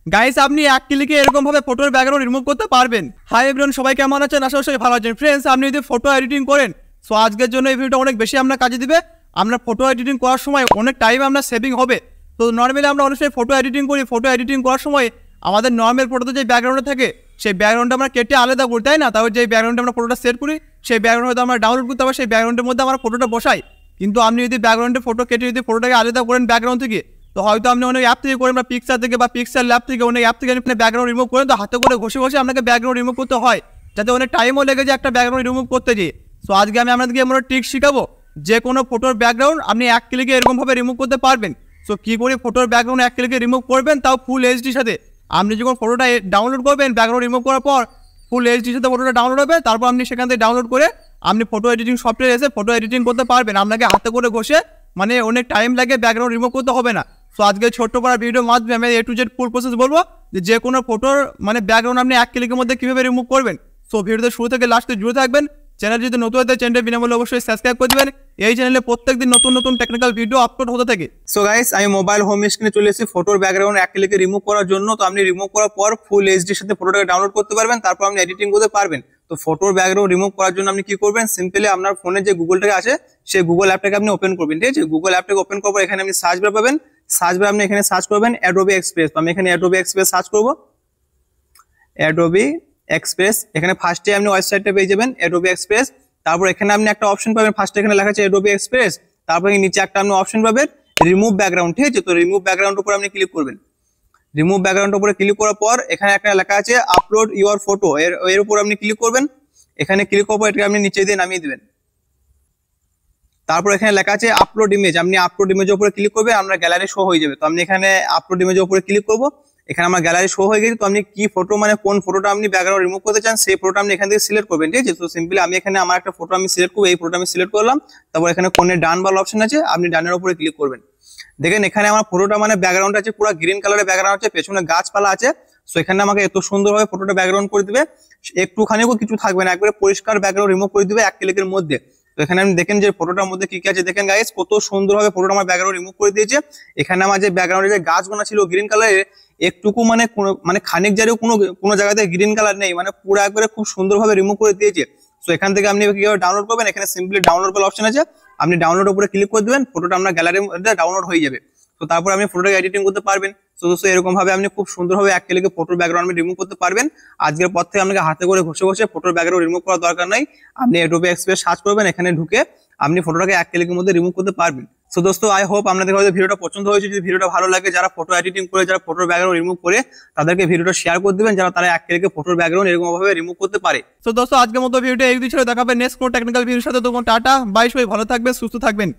Guys আপনি এক ক্লিকে এরকম ভাবে ফটোর ব্যাকগ্রাউন্ড রিমুভ করতে পারবেন। হাই এভরিওয়ান, সবাই কেমন আছেন? আশা করি ভালো আছেন। ফ্রেন্ডস, আপনি যদি ফটো এডিটিং করেন, সো আজকের জন্য এই ভিডিওটা অনেক বেশি আপনার কাজে দিবে। আমরা ফটো এডিটিং করার সময় অনেক টাইম আমরা সেভিং হবে। তো নর্মালি আমরা অনেক সময় ফটো এডিটিং করি, ফটো এডিটিং করার সময় আমাদের নর্মাল ফটোতে যে ব্যাকগ্রাউন্ড থাকে সেই ব্যাকগ্রাউন্ডটা আমরা কেটে আলাদা করি, তাই না? তারপর যে ব্যাকগ্রাউন্ডে আমরা ফটোটা সেট করি সেই ব্যাকগ্রাউন্ড হয়তো আমরা ডাউনলোড করতে পারি, সেই ব্যাকগ্রাউন্ডের মধ্যে আমরা ফটোটা বসাই। কিন্তু আপনি যদি ব্যাকগ্রাউন্ডে ফটো কেটে যদি ফটোটাকে আলাদা করেন ব্যাকগ্রাউন্ড থেকে, তো হয়তো আপনি অনেক অ্যাপ থেকে করেন বা পিক্সার থেকে বা পিক্সার ল্যাব থেকে অনেক অ্যাপ থেকে আপনি ব্যাকগ্রাউন্ড রিমুভ করেন, তো হাতে করে ঘষে ঘষে আপনাকে ব্যাকগ্রাউন্ড রিমুভ করতে হয়, যাতে অনেক টাইমও লেগে যায় একটা ব্যাকগ্রাউন্ড রিমুভ করতে গিয়ে। সো আজকে আমি আপনাদেরকে এমন ট্রিক শিখাবো যে কোনো ফটোর ব্যাকগ্রাউন্ড আপনি এক ক্লিকে এরকমভাবে রিমুভ করতে পারবেন। সো কী করে ফটোর ব্যাকগ্রাউন্ড এক ক্লিকে রিমুভ করবেন, তাও ফুল এইচডির সাথে। আপনি যখন ফটোটা ডাউনলোড করবেন, ব্যাকগ্রাউন্ড রিমুভ করার পর ফুল এইচডির সাথে ফটোটা ডাউনলোড হবে, তারপর আপনি সেখান থেকে ডাউনলোড করে আপনি ফটো এডিটিং সফটওয়্যার এসে ফটো এডিটিং করতে পারবেন। আপনাকে হাতে করে ঘষে মানে অনেক টাইম লাগে, ব্যাকগ্রাউন্ড রিমুভ করতে হবে না। সো আজকে ছোট্ট করা ভিডিওর মাধ্যমে আমি A to Z full process বলবো যে কোনো ফটোর মানে ব্যাকগ্রাউন্ড আপনি এক ক্লিকের মধ্যে কীভাবে রিমুভ করবেন। সো ভিডিওতে শুরু থেকে লাস্টে জুড়ে থাকবেন। চ্যানেল যদি নতুন হতে চ্যানেলটা বিনামূল্যে অবশ্যই সাবস্ক্রাইব করে দেবেন। এই চ্যানেলে প্রত্যেকদিন নতুন নতুন টেকনিক্যাল ভিডিও আপলোড হতে থাকে। সো গাইস, আমি মোবাইল হোম স্ক্রিনে চলে এসেছি ফটোর ব্যাকগ্রাউন্ড এক ক্লিকে রিমুভ করার জন্য। তো আপনি রিমুভ করার পর ফুল এইচডির সাথে ফটোটাকে ডাউনলোড করতে পারবেন, তারপর আপনি এডিটিং করতে পারবেন। তো ফটোর ব্যাকগ্রাউন্ড রিমুভ করার জন্য আপনি কি করবেন, সিম্পলি আপনার ফোনে যে গুগলটাকে আছে সেই গুগল অ্যাপটাকে আপনি ওপেন করবেন। ঠিক আছে, গুগল অ্যাপটাকে ওপেন করার পর এখানে আপনি সার্চ বার পাবেন। সার্চ বার আপনি এখানে সার্চ করবেন অ্যাডোবি এক্সপ্রেস। তো আমি এখানে অ্যাডোবি এক্সপ্রেস সার্চ করবো, অ্যাডোবি এক্সপ্রেস। এখানে ফার্স্টে আপনি ওয়েবসাইটটা পেয়ে যাবেন অ্যাডোবি এক্সপ্রেস। তারপর এখানে আপনি একটা অপশন পাবেন, ফার্স্টে এখানে লেখা আছে অ্যাডোবি এক্সপ্রেস, তারপর নিচে একটা আপনি অপশন পাবেন রিমুভ ব্যাকগ্রাউন্ড। ঠিক আছে, তো রিমুভ ব্যাকগ্রাউন্ডের উপর আপনি ক্লিক করবেন। রিমুভ ব্যাকগ্রাউন্ডের উপরে ক্লিক করার পর এখানে একটা লেখা আছে আপলোড ইউর ফটো, এর উপর আপনি ক্লিক করবেন। এখানে ক্লিক করার পর এটাকে আপনি নিচে দিয়ে নামিয়ে দিবেন। তারপর এখানে লেখা আছে আপলোড ইমেজ, আপনি আপলোড ইমেজের উপরে ক্লিক করবেন, আপনার গ্যালারি শো হয়ে যাবে। তো আমি এখানে আপলোড ইমেজের উপরে ক্লিক করবো, এখানে আমার গ্যালারি শো হয়ে গেছে। তো আপনি কি ফটো মানে কোন ফটোটা আপনি ব্যাকগ্রাউন্ড রিমুভ করতে চান সেই ফটোটা আপনি এখান থেকে সিলেক্ট করবেন। ঠিক আছে, তো সিম্পলি আমি এখানে আমার একটা ফটো আমি সিলেক্ট করবো, এই ফটোটা আমি সিলেক্ট করলাম। তারপর এখানে কোণে ডান বাল অপশন আছে, আপনি ডানের উপরে ক্লিক করবেন। দেখেন এখানে আমার ফটোটা মানে ব্যাকগ্রাউন্ড আছে পুরো গ্রিন কালারের ব্যাকগ্রাউন্ড আছে, পেছনে গাছপালা আছে। সো এখানে আমাকে এত সুন্দরভাবে ফটোটা ব্যাকগ্রাউন্ড করে দিবে, একটুখানিও কিছু থাকবে না, একবারে পরিষ্কার ব্যাকগ্রাউন্ড রিমুভ করে দিবে এক ক্লিকের মধ্যে। তো এখানে আমি দেখেন যে ফটোটার মধ্যে কি কি আছে, দেখেন গাইস কত সুন্দরভাবে ফটোটা আমার ব্যাকগ্রাউন্ড রিমুভ করে দিয়েছে। এখানে আমার যে ব্যাকগ্রাউন্ডে যে গাছগুলো ছিল গ্রিন কালারের, একটুকু মানে খানিক জায়গায় কোনো জায়গাতে গ্রিন কালার নেই, মানে পুরো একবারে খুব সুন্দরভাবে রিমুভ করে দিয়েছে। তো এখান থেকে আপনি কিভাবে ডাউনলোড করবেন, এখানে সিম্পলি ডাউনলোড বলে অপশন আছে, আপনি ডাউনলোড উপরে ক্লিক করে দেবেন, ফটোটা আপনার গ্যালারির মধ্যে ডাউনলোড হয়ে যাবে। তো তারপর আপনি ফটোটাকে এডিটিং করতে পারবেন। তো এরকম ভাবে আপনি খুব সুন্দরভাবে এক ক্লিকে ফটোর ব্যাকগ্রাউন্ড আপনি রিমুভ করতে পারবেন। আজকের পর থেকে আপনাকে হাতে করে ঘষে ঘষে ফটোর ব্যাকগ্রাউন্ড রিমুভ করার দরকার নাই। আপনি অ্যাডোবি এক্সপ্রেস সার্চ করবেন, এখানে ঢুকে আপনি ফটোটাকে এক ক্লিকের মধ্যে রিমুভ করতে পারবেন। সো দোস্ত, আই হোপ আপনাদের হয়তো ভিডিওটা পছন্দ হয়েছে। যদি ভিডিওটা ভালো লাগে, যারা ফটো এডিটিং করে যারা ফটোর ব্যাকগ্রাউন্ড রিমুভ করে তাদেরকে ভিডিওটা শেয়ার করে দিবেন, যারা তারা এক ক্লিকে ফটোর ব্যাকগ্রাউন্ড এরকম ভাবে রিমুভ করতে পারে। সো দোস্ত, আজকের মতো ভিডিওটা এই বিষয়ে দেখাবে নেক্সট কোনো টেকনিক্যাল ভিডিওর সাথে। তখন টাটা বাই, সবাই ভালো থাকবেন, সুস্থ থাকবেন।